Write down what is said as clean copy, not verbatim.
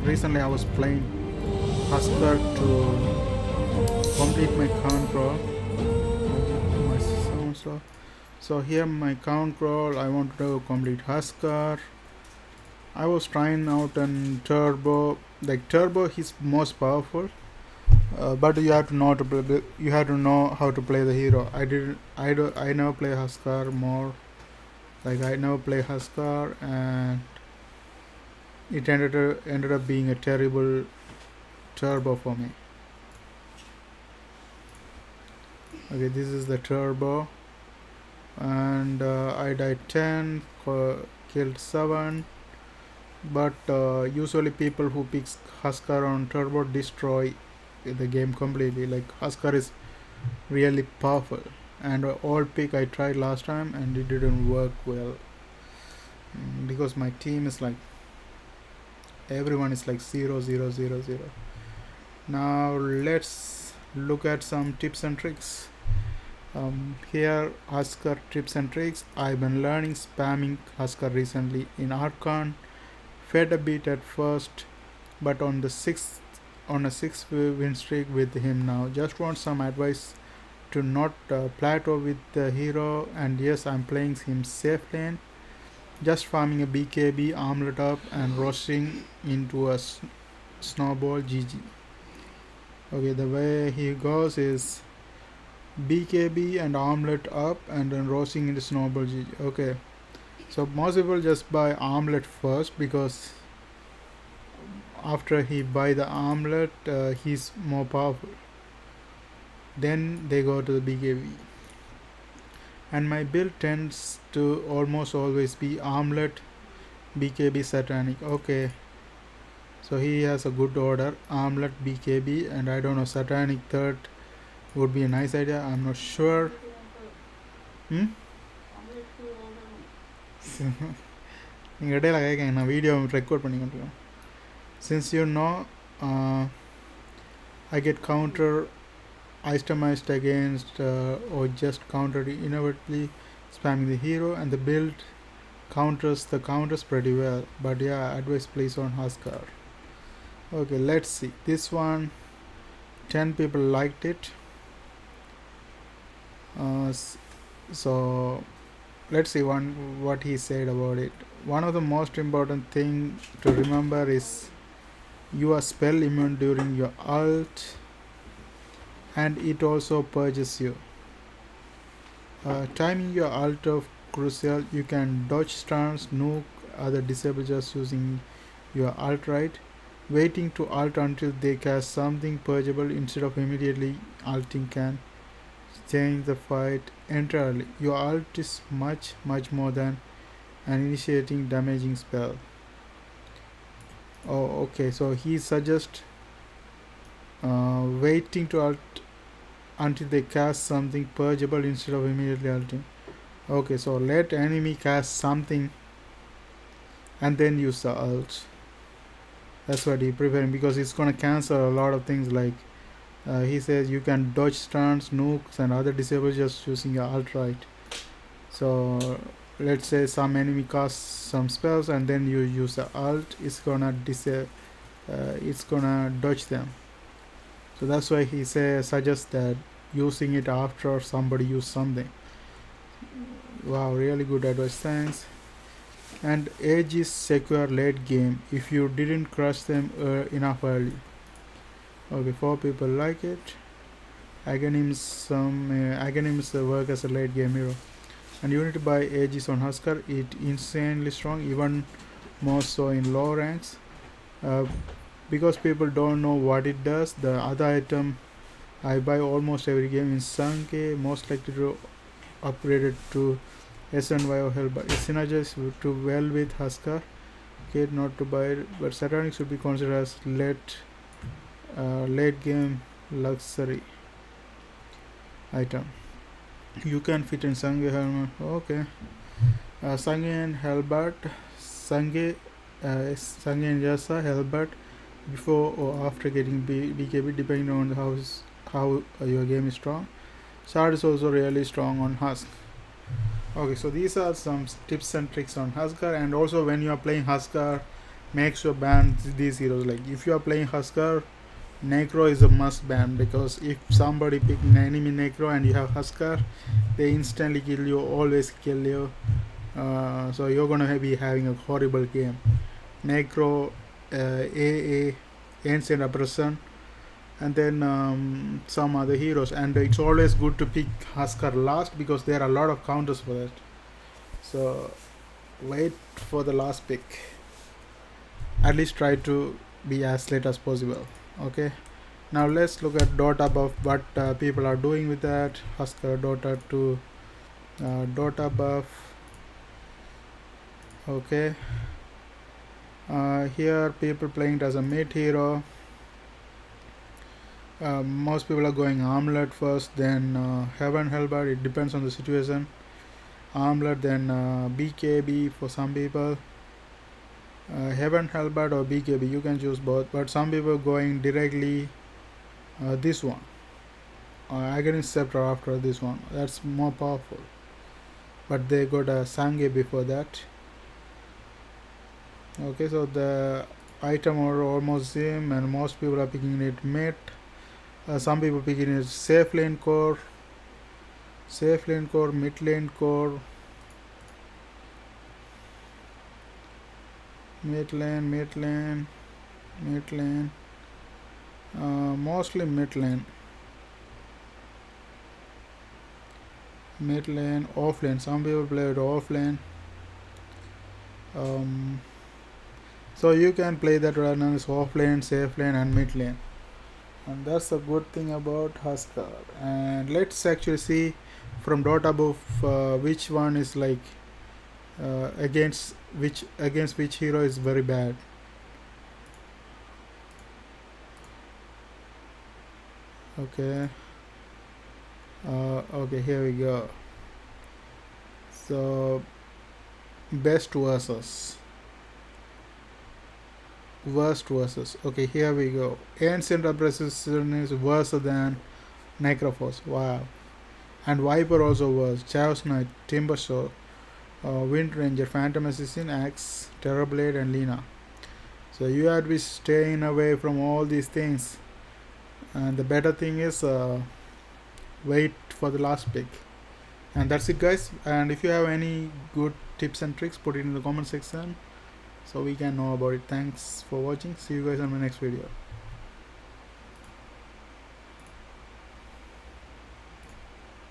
recently I was playing Huskar to complete my count crawl. My sound slow. So here my count crawl, I want to complete Huskar. I was trying out an turbo. Like turbo is most powerful, but you have to know to play. You have to know how to play the hero. I didn't. I do. I never play Huskar more. Like I never play Huskar, and it ended up being a terrible turbo for me. Okay, this is the turbo, and I died 10, killed 7. But usually people who pick Huskar on turbo destroy the game completely. Like Huskar is really powerful, and all pick I tried last time and it didn't work well. Because my team is like everyone is like 0 0 0 0. Now let's look at some tips and tricks. Here Huskar tips and tricks. I've been learning spamming Huskar recently in Archon. Fed a bit at first, but on a sixth win streak with him now. Just want some advice to not plateau with the hero. And yes, I'm playing him safe lane, just farming a BKB, armlet up, and roasting into a snowball GG. Okay, the way he goes is BKB and armlet up, and then roasting into snowball GG. Okay, so most people just buy armlet first, because after he buy the armlet, he's more powerful. Then they go to the BKB. And my build tends to almost always be armlet, BKB, satanic. Okay, so he has a good order: armlet, BKB, and I don't know, satanic third would be a nice idea. I'm not sure. நீங்கள் இடையில கேட்க நான் video record பண்ணி கொண்டுருக்கேன். Since you know, I get counter itemized against or just countered inevitably spamming the hero, and the build counters the counters pretty well. But yeah, advice please on Huskar. Okay, let's see this one. 10 people liked it. So let's see what he said about it. One of the most important thing to remember is you are spell immune during your ult, and it also purges you. Timing your ult of crucial. You can dodge stuns, nuke, other disable just using your ult right. Waiting to ult until they cast something purgeable instead of immediately ulting can change the fight entirely. Your ult is much more than an initiating damaging spell. Oh, okay, so he suggests waiting to ult until they cast something purgeable instead of immediately ulting. Okay, so let enemy cast something and then use the ult. That's what he's preparing, because it's gonna cancel a lot of things. Like he says you can dodge stuns, nukes, and other disables just using your ult right. So let's say some enemy casts some spells and then you use the ult, it's gonna dodge them. So that's why he suggests that using it after somebody use something. Wow, really good advice, thanks. And edge is secure late game if you didn't crush them enough early. Okay, 4 people like it. Aghanims work as a late game hero. And you need to buy Aegis on Huskar. It insanely strong, even more so in low ranks. Because people don't know what it does, the other item I buy almost every game in Sanke, most likely to upgrade it to SNY or Hell, but it synergizes too well with Huskar. Okay, not to buy it, but Satanic should be considered as late game luxury item. You can fit in Sange helmet. Okay, Sange and Helbert, Sange and Yasa Helbert before or after getting BKB, depending on how your game is strong. Shard is also really strong on Husk. Okay, so these are some tips and tricks on Huskar. And also when you are playing Huskar, make sure ban these heroes. Like if you are playing Huskar, Necro is a must ban, because if somebody pick an enemy Necro and you have Huskar, they instantly kill you, always kill you. So you're gonna be having a horrible game. Necro, AA, Ancient Oppression, and then some other heroes. And it's always good to pick Huskar last because there are a lot of counters for that. So wait for the last pick. At least try to be as late as possible. Okay. Now let's look at Dota buff. What people are doing with that Huskar Dota to Dota buff. Okay. Here people playing it as a mid hero. Most people are going Armlet first, then Heaven Hellbird. It depends on the situation. Armlet, then BKB for some people. Heaven Hellbird or BKB, you can choose both. But some people going directly this one. Aghanim Scepter after this one. That's more powerful. But they got a Sange before that. Okay, so the item are almost same, and most people are picking it mid. Some people picking it safe lane core, mid lane core, mid lane, mostly mid lane, off lane. Some people play it off lane. So you can play that run as off lane, safe lane, and mid lane. And that's a good thing about Huskar. And let's actually see from Dota buff which one is like against which hero is very bad. Okay. Okay, here we go. So best versus worst versus. Okay, here we go. Ancient Oppression is worse than Necrophos. Wow. And Viper also was. Chaos Knight, Timbersaw, Wind Ranger, Phantom Assassin, Axe, Terrorblade, and Lina. So you have to be staying away from all these things. And the better thing is wait for the last pick. And that's it, guys. And if you have any good tips and tricks, put it in the comment section so we can know about it. Thanks for watching. See you guys on my next video.